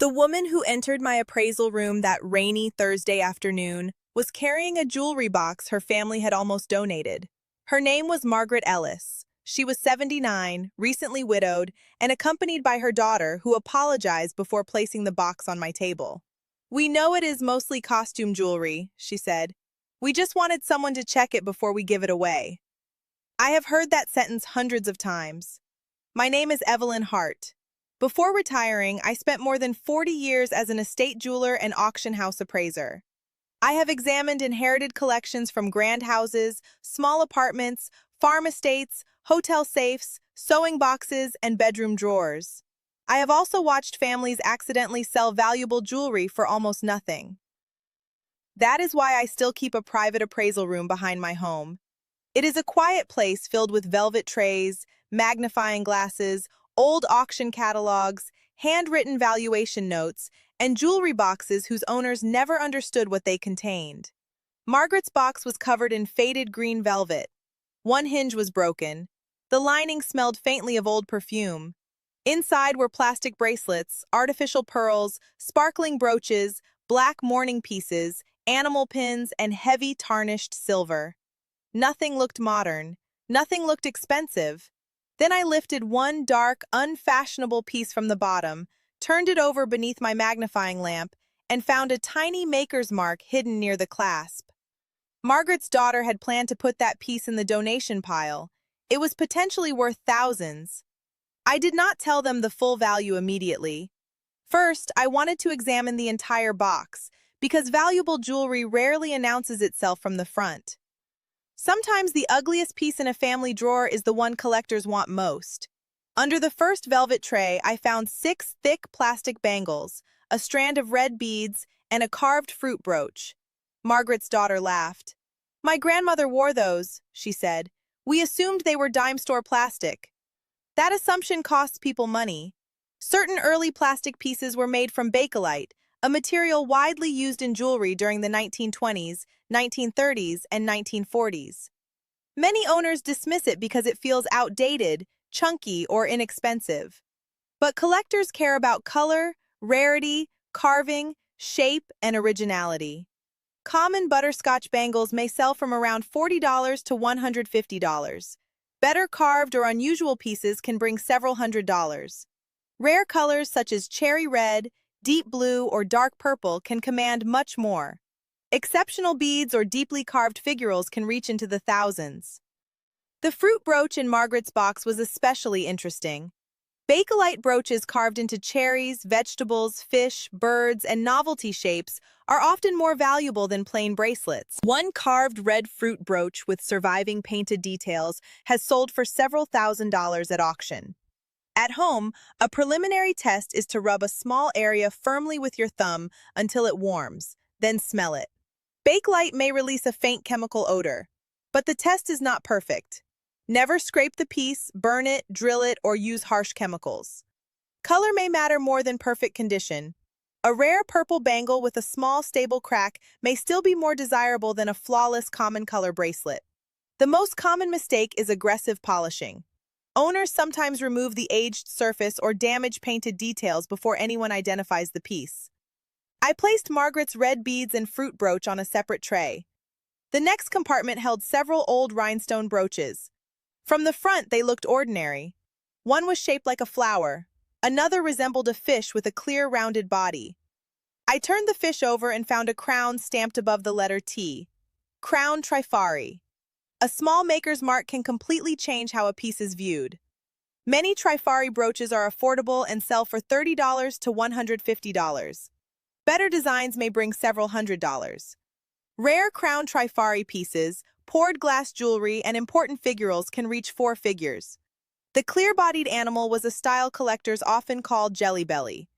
The woman who entered my appraisal room that rainy Thursday afternoon was carrying a jewelry box her family had almost donated. Her name was Margaret Ellis. She was 79, recently widowed, and accompanied by her daughter, who apologized before placing the box on my table. "We know it is mostly costume jewelry," she said. "We just wanted someone to check it before we give it away." I have heard that sentence hundreds of times. My name is Evelyn Hart. Before retiring, I spent more than 40 years as an estate jeweler and auction house appraiser. I have examined inherited collections from grand houses, small apartments, farm estates, hotel safes, sewing boxes, and bedroom drawers. I have also watched families accidentally sell valuable jewelry for almost nothing. That is why I still keep a private appraisal room behind my home. It is a quiet place filled with velvet trays, magnifying glasses, old auction catalogs, handwritten valuation notes, and jewelry boxes whose owners never understood what they contained. Margaret's box was covered in faded green velvet. One hinge was broken. The lining smelled faintly of old perfume. Inside were plastic bracelets, artificial pearls, sparkling brooches, black mourning pieces, animal pins, and heavy tarnished silver. Nothing looked modern. Nothing looked expensive. Then I lifted one dark, unfashionable piece from the bottom, turned it over beneath my magnifying lamp, and found a tiny maker's mark hidden near the clasp. Margaret's daughter had planned to put that piece in the donation pile. It was potentially worth thousands. I did not tell them the full value immediately. First, I wanted to examine the entire box, because valuable jewelry rarely announces itself from the front. Sometimes the ugliest piece in a family drawer is the one collectors want most. Under the first velvet tray, I found 6 thick plastic bangles, a strand of red beads, and a carved fruit brooch. Margaret's daughter laughed. "My grandmother wore those," she said. "We assumed they were dime store plastic." That assumption costs people money. Certain early plastic pieces were made from Bakelite, a material widely used in jewelry during the 1920s, 1930s, and 1940s. Many owners dismiss it because it feels outdated, chunky, or inexpensive. But collectors care about color, rarity, carving, shape, and originality. Common butterscotch bangles may sell from around $40 to $150. Better carved or unusual pieces can bring several $100s. Rare colors such as cherry red, deep blue, or dark purple can command much more. Exceptional beads or deeply carved figurals can reach into the thousands. The fruit brooch in Margaret's box was especially interesting. Bakelite brooches carved into cherries, vegetables, fish, birds, and novelty shapes are often more valuable than plain bracelets. One carved red fruit brooch with surviving painted details has sold for several $1,000s at auction. At home, a preliminary test is to rub a small area firmly with your thumb until it warms, then smell it. Bakelite may release a faint chemical odor, but the test is not perfect. Never scrape the piece, burn it, drill it, or use harsh chemicals. Color may matter more than perfect condition. A rare purple bangle with a small, stable crack may still be more desirable than a flawless common color bracelet. The most common mistake is aggressive polishing. Owners sometimes remove the aged surface or damage painted details before anyone identifies the piece. I placed Margaret's red beads and fruit brooch on a separate tray. The next compartment held several old rhinestone brooches. From the front, they looked ordinary. One was shaped like a flower. Another resembled a fish with a clear, rounded body. I turned the fish over and found a crown stamped above the letter T. Crown Trifari. A small maker's mark can completely change how a piece is viewed. Many Trifari brooches are affordable and sell for $30 to $150. Better designs may bring several $100s. Rare crown Trifari pieces, poured glass jewelry, and important figurals can reach 4 figures. The clear-bodied animal was a style collectors often called jelly belly.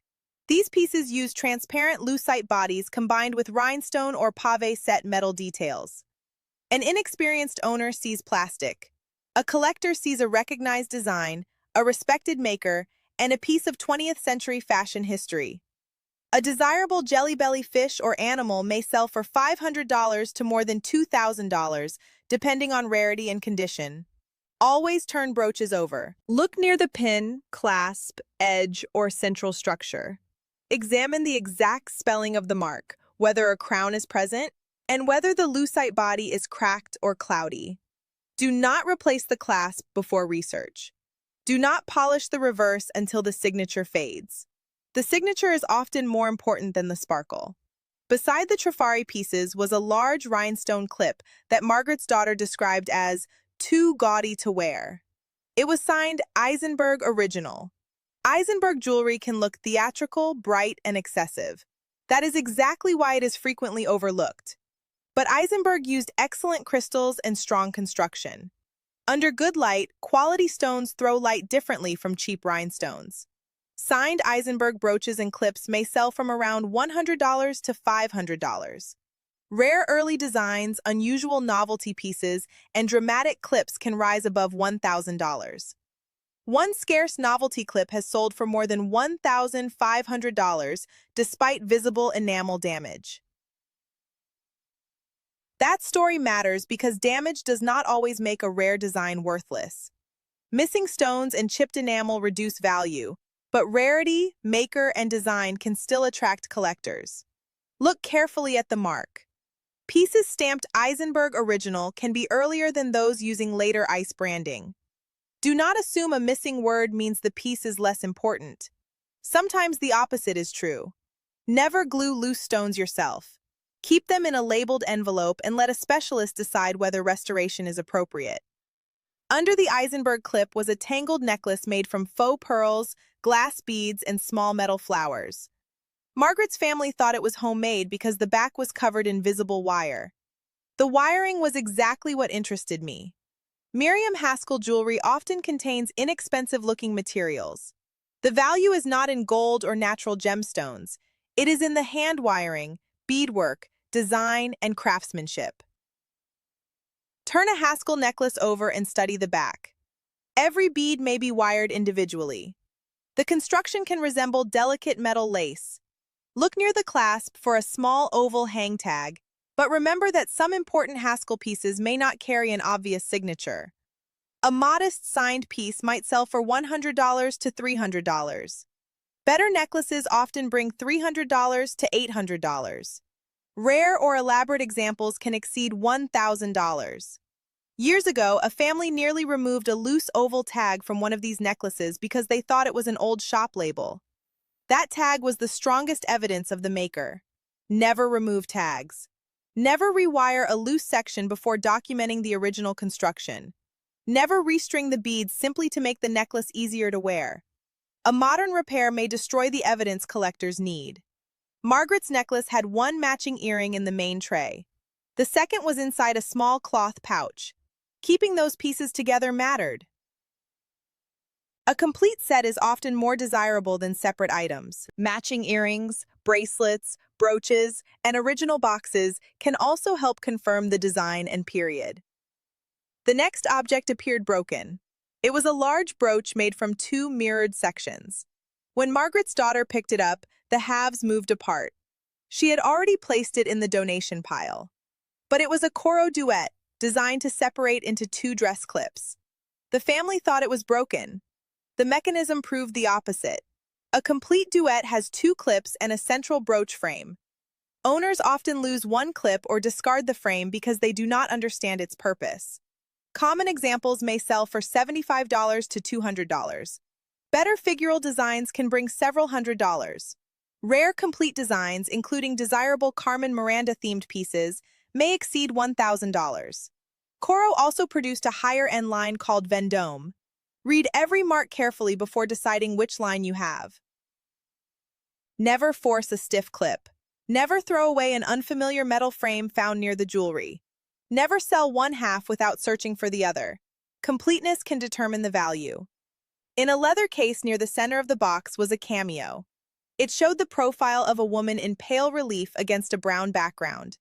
These pieces use transparent lucite bodies combined with rhinestone or pave-set metal details. An inexperienced owner sees plastic. A collector sees a recognized design, a respected maker, and a piece of 20th century fashion history. A desirable jelly belly fish or animal may sell for $500 to more than $2,000, depending on rarity and condition. Always turn brooches over. Look near the pin, clasp, edge, or central structure. Examine the exact spelling of the mark, whether a crown is present, and whether the lucite body is cracked or cloudy. Do not replace the clasp before research. Do not polish the reverse until the signature fades. The signature is often more important than the sparkle. Beside the Trifari pieces was a large rhinestone clip that Margaret's daughter described as too gaudy to wear. It was signed Eisenberg Original. Eisenberg jewelry can look theatrical, bright, and excessive. That is exactly why it is frequently overlooked. But Eisenberg used excellent crystals and strong construction. Under good light, quality stones throw light differently from cheap rhinestones. Signed Eisenberg brooches and clips may sell from around $100 to $500. Rare early designs, unusual novelty pieces, and dramatic clips can rise above $1,000. One scarce novelty clip has sold for more than $1,500 despite visible enamel damage. That story matters because damage does not always make a rare design worthless. Missing stones and chipped enamel reduce value, but rarity, maker, and design can still attract collectors. Look carefully at the mark. Pieces stamped Eisenberg Original can be earlier than those using later ice branding. Do not assume a missing word means the piece is less important. Sometimes the opposite is true. Never glue loose stones yourself. Keep them in a labeled envelope and let a specialist decide whether restoration is appropriate. Under the Eisenberg clip was a tangled necklace made from faux pearls, glass beads, and small metal flowers. Margaret's family thought it was homemade because the back was covered in visible wire. The wiring was exactly what interested me. Miriam Haskell jewelry often contains inexpensive-looking materials. The value is not in gold or natural gemstones. It is in the hand wiring, beadwork, design, and craftsmanship. Turn a Haskell necklace over and study the back. Every bead may be wired individually. The construction can resemble delicate metal lace. Look near the clasp for a small oval hang tag, but remember that some important Haskell pieces may not carry an obvious signature. A modest signed piece might sell for $100 to $300. Better necklaces often bring $300 to $800. Rare or elaborate examples can exceed $1,000. Years ago, a family nearly removed a loose oval tag from one of these necklaces because they thought it was an old shop label. That tag was the strongest evidence of the maker. Never remove tags. Never rewire a loose section before documenting the original construction. Never restring the beads simply to make the necklace easier to wear. A modern repair may destroy the evidence collectors need. Margaret's necklace had one matching earring in the main tray. The second was inside a small cloth pouch. Keeping those pieces together mattered. A complete set is often more desirable than separate items. Matching earrings, bracelets, brooches, and original boxes can also help confirm the design and period. The next object appeared broken. It was a large brooch made from two mirrored sections. When Margaret's daughter picked it up, the halves moved apart. She had already placed it in the donation pile. But it was a Coro Duette, designed to separate into two dress clips. The family thought it was broken. The mechanism proved the opposite. A complete duet has two clips and a central brooch frame. Owners often lose one clip or discard the frame because they do not understand its purpose. Common examples may sell for $75 to $200. Better figural designs can bring several $100s. Rare complete designs, including desirable Carmen Miranda-themed pieces, may exceed $1,000. Coro also produced a higher-end line called Vendôme. Read every mark carefully before deciding which line you have. Never force a stiff clip. Never throw away an unfamiliar metal frame found near the jewelry. Never sell one half without searching for the other. Completeness can determine the value. In a leather case near the center of the box was a cameo. It showed the profile of a woman in pale relief against a brown background.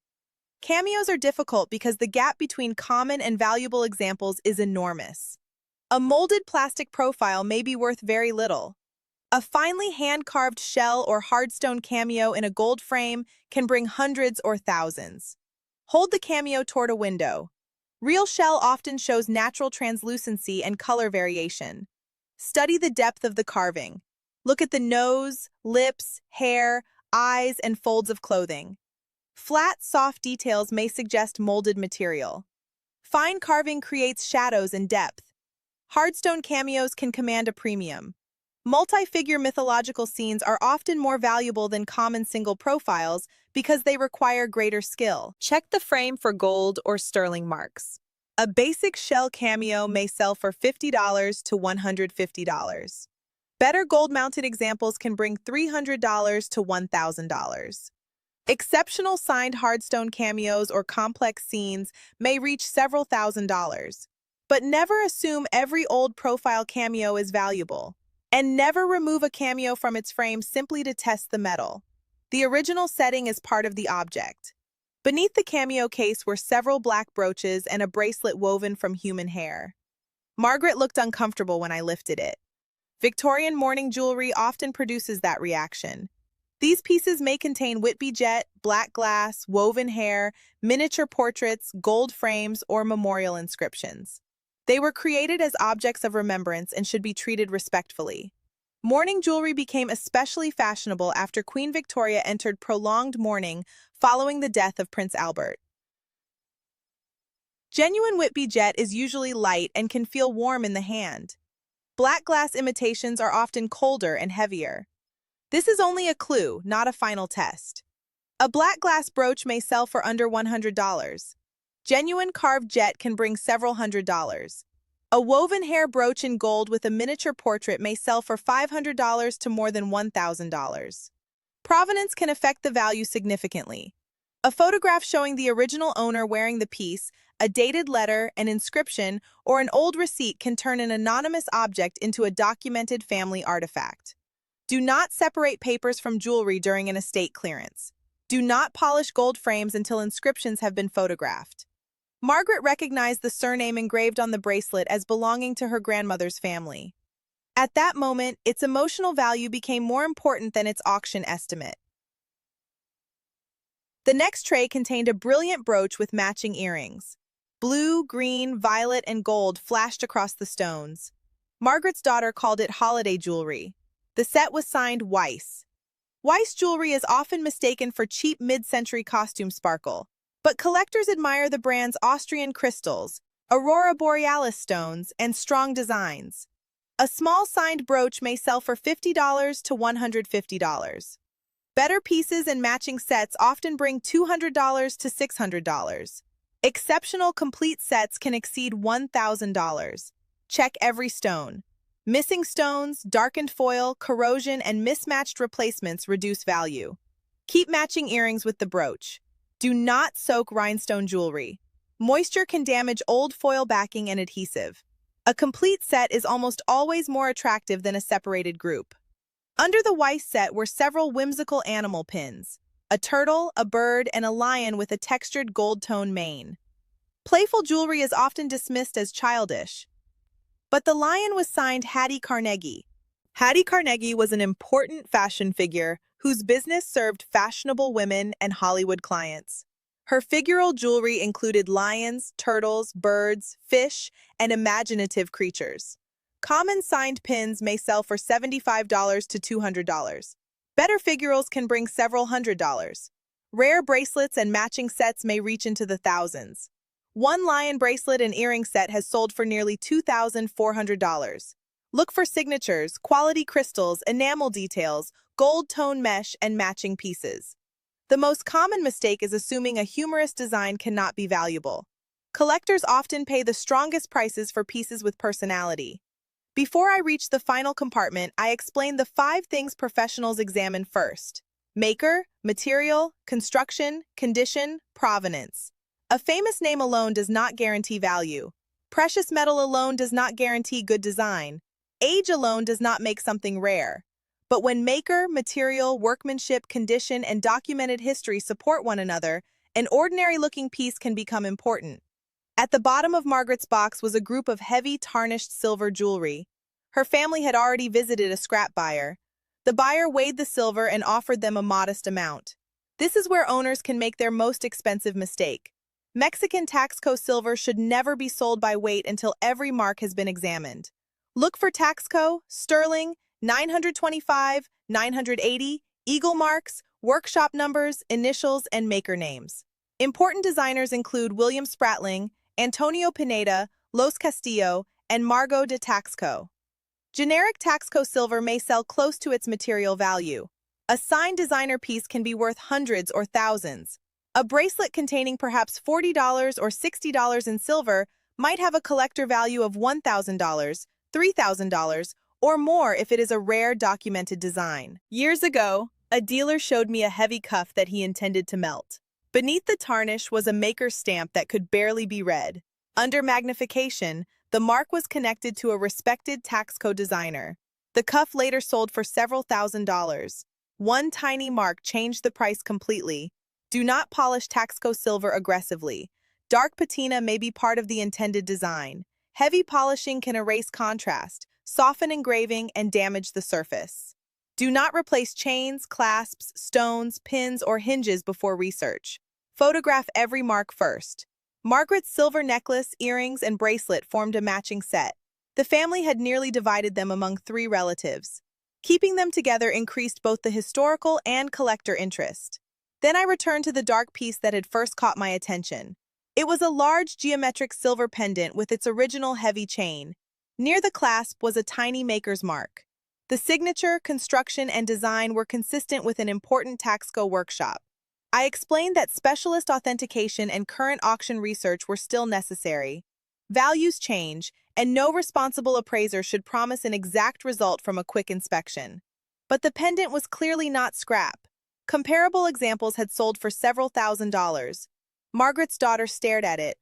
Cameos are difficult because the gap between common and valuable examples is enormous. A molded plastic profile may be worth very little. A finely hand-carved shell or hardstone cameo in a gold frame can bring hundreds or thousands. Hold the cameo toward a window. Real shell often shows natural translucency and color variation. Study the depth of the carving. Look at the nose, lips, hair, eyes, and folds of clothing. Flat, soft details may suggest molded material. Fine carving creates shadows and depth. Hardstone cameos can command a premium. Multi-figure mythological scenes are often more valuable than common single profiles because they require greater skill. Check the frame for gold or sterling marks. A basic shell cameo may sell for $50 to $150. Better gold-mounted examples can bring $300 to $1,000. Exceptional signed hardstone cameos or complex scenes may reach several $1,000s. But never assume every old profile cameo is valuable. And never remove a cameo from its frame simply to test the metal. The original setting is part of the object. Beneath the cameo case were several black brooches and a bracelet woven from human hair. Margaret looked uncomfortable when I lifted it. Victorian mourning jewelry often produces that reaction. These pieces may contain Whitby jet, black glass, woven hair, miniature portraits, gold frames, or memorial inscriptions. They were created as objects of remembrance and should be treated respectfully. Mourning jewelry became especially fashionable after Queen Victoria entered prolonged mourning following the death of Prince Albert. Genuine Whitby jet is usually light and can feel warm in the hand. Black glass imitations are often colder and heavier. This is only a clue, not a final test. A black glass brooch may sell for under $100. Genuine carved jet can bring several $100s. A woven hair brooch in gold with a miniature portrait may sell for $500 to more than $1,000. Provenance can affect the value significantly. A photograph showing the original owner wearing the piece, a dated letter, an inscription, or an old receipt can turn an anonymous object into a documented family artifact. Do not separate papers from jewelry during an estate clearance. Do not polish gold frames until inscriptions have been photographed. Margaret recognized the surname engraved on the bracelet as belonging to her grandmother's family. At that moment, its emotional value became more important than its auction estimate. The next tray contained a brilliant brooch with matching earrings. Blue, green, violet, and gold flashed across the stones. Margaret's daughter called it holiday jewelry. The set was signed Weiss. Weiss jewelry is often mistaken for cheap mid-century costume sparkle, but collectors admire the brand's Austrian crystals, aurora borealis stones, and strong designs. A small signed brooch may sell for $50 to $150. Better pieces and matching sets often bring $200 to $600. Exceptional complete sets can exceed $1,000. Check every stone. Missing stones, darkened foil, corrosion, and mismatched replacements reduce value. Keep matching earrings with the brooch. Do not soak rhinestone jewelry. Moisture can damage old foil backing and adhesive. A complete set is almost always more attractive than a separated group. Under the Weiss set were several whimsical animal pins: a turtle, a bird, and a lion with a textured gold-tone mane. Playful jewelry is often dismissed as childish, but the lion was signed Hattie Carnegie. Hattie Carnegie was an important fashion figure whose business served fashionable women and Hollywood clients. Her figural jewelry included lions, turtles, birds, fish, and imaginative creatures. Common signed pins may sell for $75 to $200. Better figurals can bring several $100s. Rare bracelets and matching sets may reach into the thousands. One lion bracelet and earring set has sold for nearly $2,400. Look for signatures, quality crystals, enamel details, gold tone mesh, and matching pieces. The most common mistake is assuming a humorous design cannot be valuable. Collectors often pay the strongest prices for pieces with personality. Before I reach the final compartment, I explain the 5 things professionals examine first: maker, material, construction, condition, provenance. A famous name alone does not guarantee value. Precious metal alone does not guarantee good design. Age alone does not make something rare. But when maker, material, workmanship, condition, and documented history support one another, an ordinary-looking piece can become important. At the bottom of Margaret's box was a group of heavy, tarnished silver jewelry. Her family had already visited a scrap buyer. The buyer weighed the silver and offered them a modest amount. This is where owners can make their most expensive mistake. Mexican Taxco silver should never be sold by weight until every mark has been examined. Look for Taxco, sterling, 925, 980, eagle marks, workshop numbers, initials, and maker names. Important designers include William Spratling, Antonio Pineda, Los Castillo, and Margot de Taxco. Generic Taxco silver may sell close to its material value. A signed designer piece can be worth hundreds or thousands. A bracelet containing perhaps $40 or $60 in silver might have a collector value of $1,000, $3,000, or more if it is a rare documented design. Years ago, a dealer showed me a heavy cuff that he intended to melt. Beneath the tarnish was a maker's stamp that could barely be read. Under magnification, the mark was connected to a respected Taxco designer. The cuff later sold for several $1,000s. One tiny mark changed the price completely. Do not polish Taxco silver aggressively. Dark patina may be part of the intended design. Heavy polishing can erase contrast, soften engraving, and damage the surface. Do not replace chains, clasps, stones, pins, or hinges before research. Photograph every mark first. Margaret's silver necklace, earrings, and bracelet formed a matching set. The family had nearly divided them among 3 relatives. Keeping them together increased both the historical and collector interest. Then I returned to the dark piece that had first caught my attention. It was a large geometric silver pendant with its original heavy chain. Near the clasp was a tiny maker's mark. The signature, construction, and design were consistent with an important Taxco workshop. I explained that specialist authentication and current auction research were still necessary. Values change, and no responsible appraiser should promise an exact result from a quick inspection. But the pendant was clearly not scrap. Comparable examples had sold for several $1,000s. Margaret's daughter stared at it.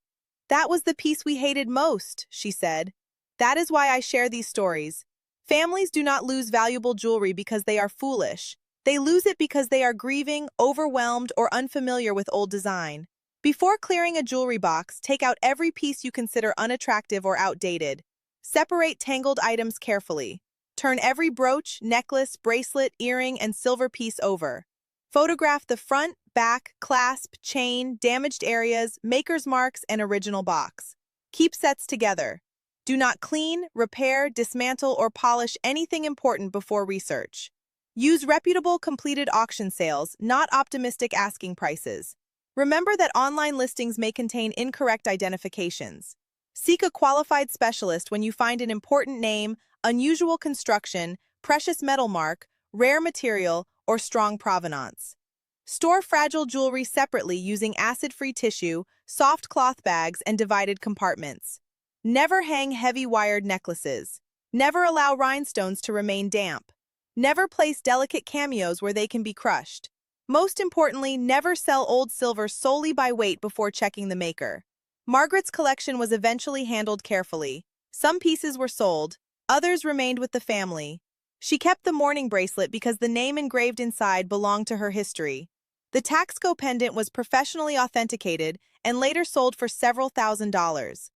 "That was the piece we hated most," she said. "That is why I share these stories. Families do not lose valuable jewelry because they are foolish. They lose it because they are grieving, overwhelmed, or unfamiliar with old design." Before clearing a jewelry box, take out every piece you consider unattractive or outdated. Separate tangled items carefully. Turn every brooch, necklace, bracelet, earring, and silver piece over. Photograph the front, back, clasp, chain, damaged areas, maker's marks, and original box. Keep sets together. Do not clean, repair, dismantle, or polish anything important before research. Use reputable completed auction sales, not optimistic asking prices. Remember that online listings may contain incorrect identifications. Seek a qualified specialist when you find an important name, unusual construction, precious metal mark, rare material, or strong provenance. Store fragile jewelry separately using acid-free tissue, soft cloth bags, and divided compartments. Never hang heavy wired necklaces. Never allow rhinestones to remain damp. Never place delicate cameos where they can be crushed. Most importantly, never sell old silver solely by weight before checking the maker. Margaret's collection was eventually handled carefully. Some pieces were sold, others remained with the family. She kept the mourning bracelet because the name engraved inside belonged to her history. The Taxco pendant was professionally authenticated and later sold for several $1,000s.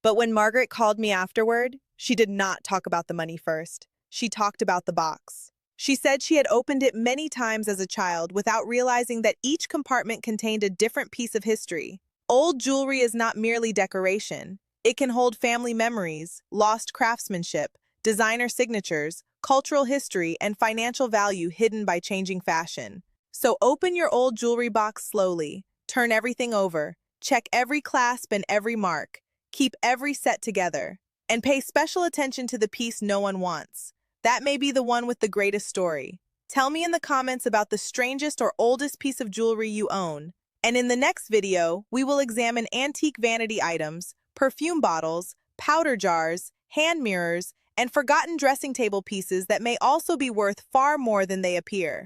But when Margaret called me afterward, she did not talk about the money first. She talked about the box. She said she had opened it many times as a child without realizing that each compartment contained a different piece of history. Old jewelry is not merely decoration. It can hold family memories, lost craftsmanship, designer signatures, cultural history, and financial value hidden by changing fashion. So open your old jewelry box slowly, turn everything over, check every clasp and every mark, keep every set together, and pay special attention to the piece no one wants. That may be the one with the greatest story. Tell me in the comments about the strangest or oldest piece of jewelry you own. And in the next video, we will examine antique vanity items, perfume bottles, powder jars, hand mirrors, and forgotten dressing table pieces that may also be worth far more than they appear.